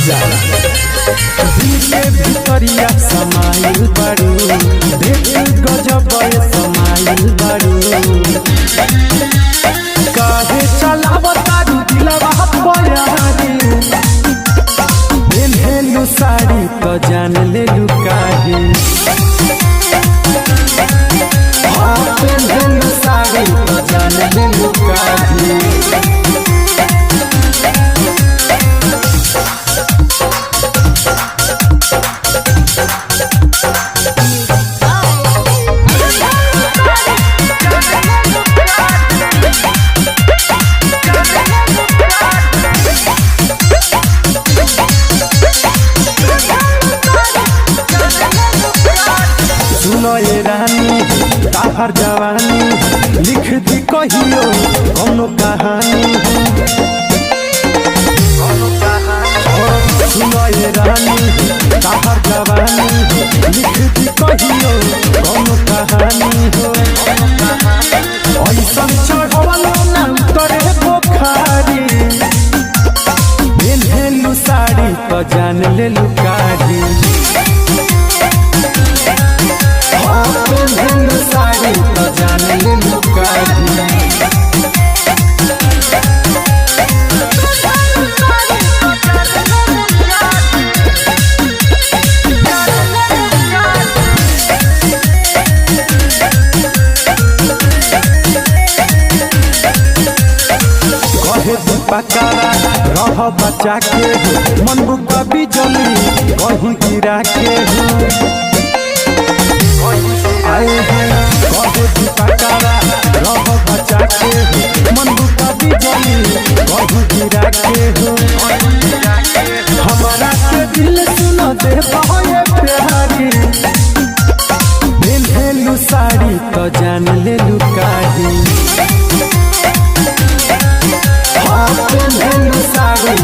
दिल के भितरिया समाइल बारू देख गजब समाइल बारू काहे चलावतारू दिलवा बयारी पेन्हेलु साड़ी तो जान लेलु काहे पेन्हेलु साड़ी तो जान लेलु काहे सुनो ये रानी ताहर जवानी लिख दी कहियो कोनो कहानी सुनो ये रानी ताहर जवानी लिख दी कहियो कोनो कहानी हो ऐसा चढ़वलो ना तोरे पोखरी पेन्हेलु साड़ी तो जान लेलु काढ़ी पेन्हेलु साड़ी तो जान लेलु काढ़ी कहे दीपकारा रह बचा के मन बुका बिजली कहीं गिरा के आए हैं कहे दीपकारा रह बचा के मन बुका बिजली कहीं गिरा के हमारा के दिल सुनो दे पाए प्यारी पेन्हेलु साड़ी तो जान लेलु काढ़ी पेन्हेलु साड़ी